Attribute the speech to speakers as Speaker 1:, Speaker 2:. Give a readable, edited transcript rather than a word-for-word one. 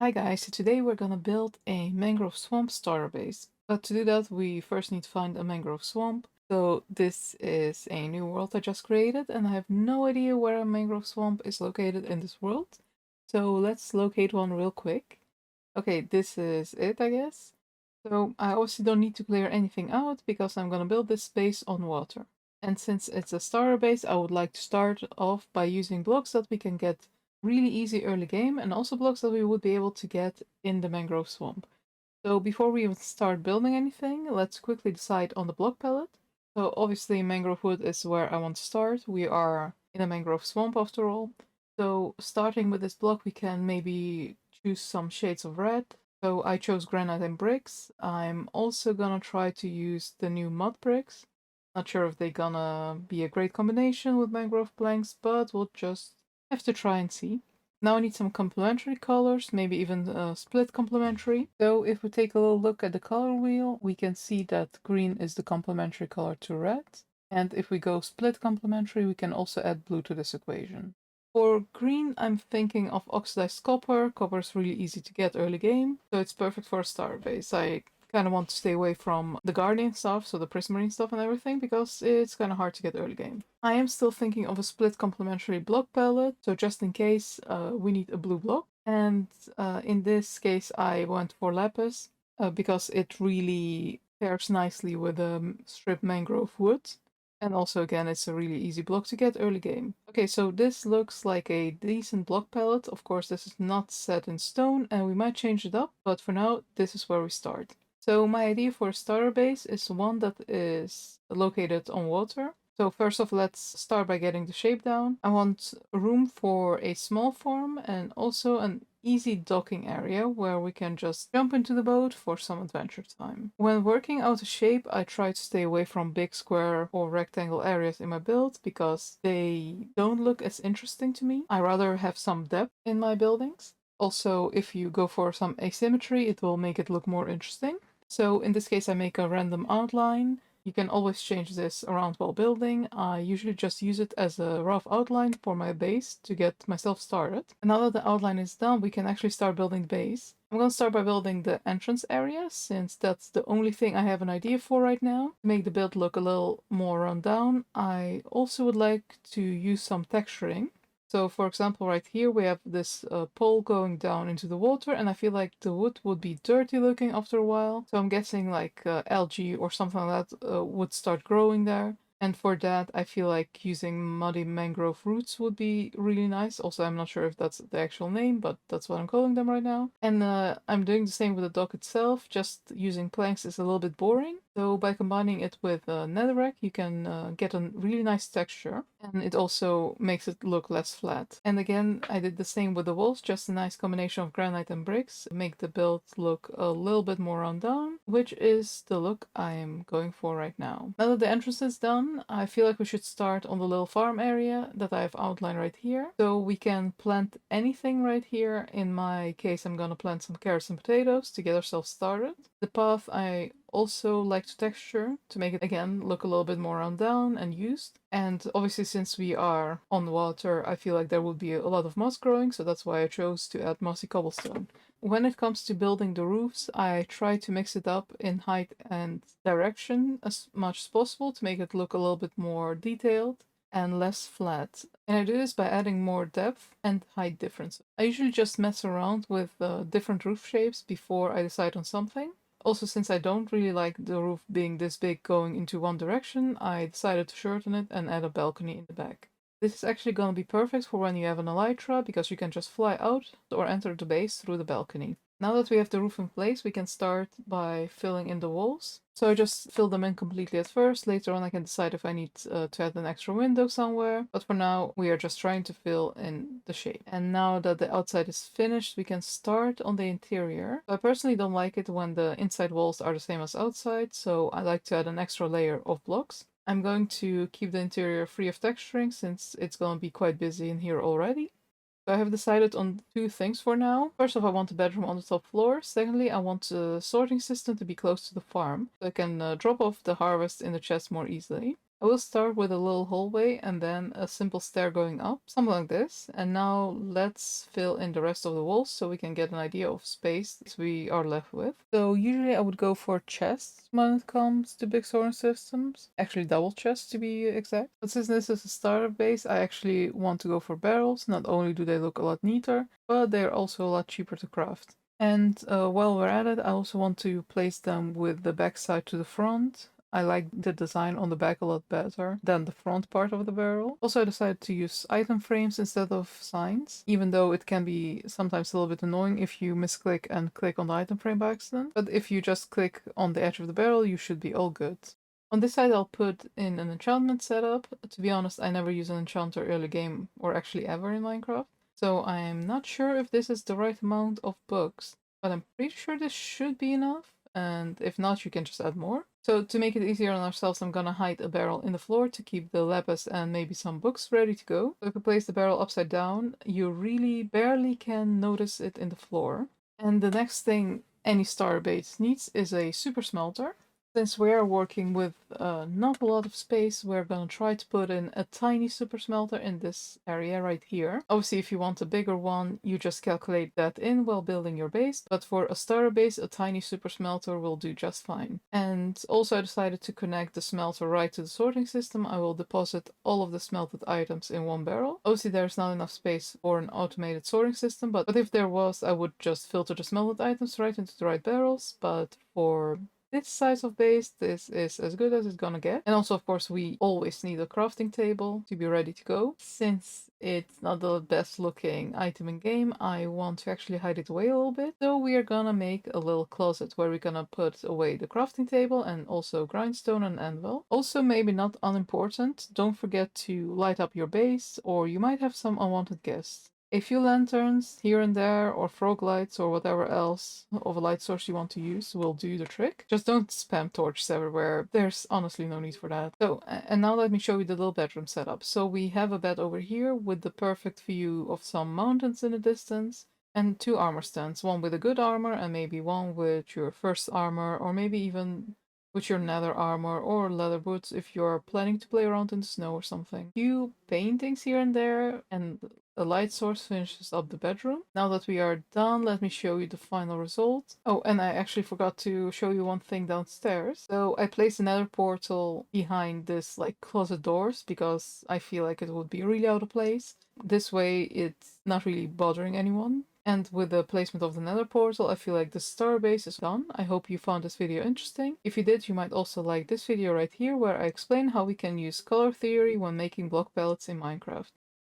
Speaker 1: Hi guys, so today we're gonna build a mangrove swamp starter base. But to do that, we first need to find a mangrove swamp. So this is a new world I just created, and I have no idea where a mangrove swamp is located in this world. So let's locate one real quick. Okay, this is it, I guess. So I obviously don't need to clear anything out because I'm gonna build this base on water. And since it's a starter base, I would like to start off by using blocks that we can get really easy early game and also blocks that we would be able to get in the mangrove swamp. So before we even start building anything, let's quickly decide on the block palette. So obviously mangrove wood is where I want to start. We are in a mangrove swamp after all. So starting with this block, we can maybe choose some shades of red. So I chose granite and bricks. I'm also gonna try to use the new mud bricks. Not sure if they're gonna be a great combination with mangrove planks, but we'll just have to try and see. Now I need some complementary colors, maybe even split complementary. So if we take a little look at the color wheel, we can see that green is the complementary color to red. And if we go split complementary, we can also add blue to this equation. For green, I'm thinking of oxidized copper. Copper is really easy to get early game, so it's perfect for a star base. I kind of want to stay away from the Guardian stuff, so the Prismarine stuff and everything, because it's kind of hard to get early game. I am still thinking of a split complementary block palette, so just in case we need a blue block. And in this case, I went for lapis because it really pairs nicely with strip mangrove wood. And also, again, it's a really easy block to get early game. Okay, so this looks like a decent block palette. Of course, this is not set in stone, and we might change it up, but for now, this is where we start. So my idea for a starter base is one that is located on water. So first off, let's start by getting the shape down. I want room for a small farm and also an easy docking area where we can just jump into the boat for some adventure time. When working out a shape, I try to stay away from big square or rectangle areas in my build because they don't look as interesting to me. I rather have some depth in my buildings. Also, if you go for some asymmetry, it will make it look more interesting. So in this case, I make a random outline. You can always change this around while building. I usually just use it as a rough outline for my base to get myself started. And now that the outline is done, we can actually start building the base. I'm going to start by building the entrance area, since that's the only thing I have an idea for right now. To make the build look a little more run down, I also would like to use some texturing. So for example, right here we have this pole going down into the water, and I feel like the wood would be dirty looking after a while. So I'm guessing like algae or something like that would start growing there. And for that, I feel like using muddy mangrove roots would be really nice. Also, I'm not sure if that's the actual name, but that's what I'm calling them right now. And I'm doing the same with the dock itself. Just using planks is a little bit boring. So by combining it with netherrack, you can get a really nice texture, and it also makes it look less flat. And again, I did the same with the walls, just a nice combination of granite and bricks, make the build look a little bit more run down, which is the look I'm going for right now. Now that the entrance is done, I feel like we should start on the little farm area that I've outlined right here. So we can plant anything right here. In my case, I'm gonna plant some carrots and potatoes to get ourselves started. The path I also like to texture to make it again look a little bit more run down and used. And obviously, since we are on water, I feel like there would be a lot of moss growing, so that's why I chose to add mossy cobblestone. When it comes to building the roofs, I try to mix it up in height and direction as much as possible to make it look a little bit more detailed and less flat. And I do this by adding more depth and height differences. I usually just mess around with different roof shapes before I decide on something. Also, since I don't really like the roof being this big going into one direction, I decided to shorten it and add a balcony in the back. This is actually going to be perfect for when you have an elytra, because you can just fly out or enter the base through the balcony. Now that we have the roof in place, we can start by filling in the walls. So I just fill them in completely at first. Later on I can decide if I need to add an extra window somewhere. But for now, we are just trying to fill in the shape. And now that the outside is finished, we can start on the interior. I personally don't like it when the inside walls are the same as outside, so I like to add an extra layer of blocks. I'm going to keep the interior free of texturing since it's going to be quite busy in here already. So I have decided on two things for now. First off, I want a bedroom on the top floor. Secondly, I want the sorting system to be close to the farm, so I can drop off the harvest in the chest more easily. I will start with a little hallway and then a simple stair going up, something like this. And now let's fill in the rest of the walls so we can get an idea of space we are left with. So usually I would go for chests when it comes to big solar systems. Actually double chests to be exact. But since this is a starter base, I actually want to go for barrels. Not only do they look a lot neater, but they're also a lot cheaper to craft. And while we're at it, I also want to place them with the backside to the front. I like the design on the back a lot better than the front part of the barrel. Also, I decided to use item frames instead of signs, even though it can be sometimes a little bit annoying if you misclick and click on the item frame by accident. But if you just click on the edge of the barrel, you should be all good. On this side, I'll put in an enchantment setup. To be honest, I never use an enchanter early game or actually ever in Minecraft. So I'm not sure if this is the right amount of books, but I'm pretty sure this should be enough. And if not, you can just add more. So to make it easier on ourselves, I'm gonna hide a barrel in the floor to keep the lapis and maybe some books ready to go. So if you place the barrel upside down, you really barely can notice it in the floor. And the next thing any starter base needs is a super smelter. Since we are working with not a lot of space, we're gonna try to put in a tiny super smelter in this area right here. Obviously, if you want a bigger one, you just calculate that in while building your base, but for a starter base, a tiny super smelter will do just fine. And also I decided to connect the smelter right to the sorting system. I will deposit all of the smelted items in one barrel. Obviously, there's not enough space for an automated sorting system, but if there was, I would just filter the smelted items right into the right barrels, but for this size of base, this is as good as it's gonna get. And also, of course, we always need a crafting table to be ready to go. Since it's not the best looking item in game, I want to actually hide it away a little bit. So we are gonna make a little closet where we're gonna put away the crafting table and also grindstone and anvil. Also, maybe not unimportant, don't forget to light up your base or you might have some unwanted guests. A few lanterns here and there, or frog lights, or whatever else of a light source you want to use will do the trick. Just don't spam torches everywhere. There's honestly no need for that. So, and now let me show you the little bedroom setup. So we have a bed over here with the perfect view of some mountains in the distance, and two armor stands, one with a good armor and maybe one with your first armor, or maybe even with your nether armor or leather boots if you're planning to play around in the snow or something. Few paintings here and there, and a light source finishes up the bedroom. Now that we are done, let me show you the final result. Oh, and I actually forgot to show you one thing downstairs. So I placed another portal behind this like closet doors because I feel like it would be really out of place. This way it's not really bothering anyone. And with the placement of the nether portal, I feel like the star base is done. I hope you found this video interesting. If you did, you might also like this video right here where I explain how we can use color theory when making block palettes in Minecraft.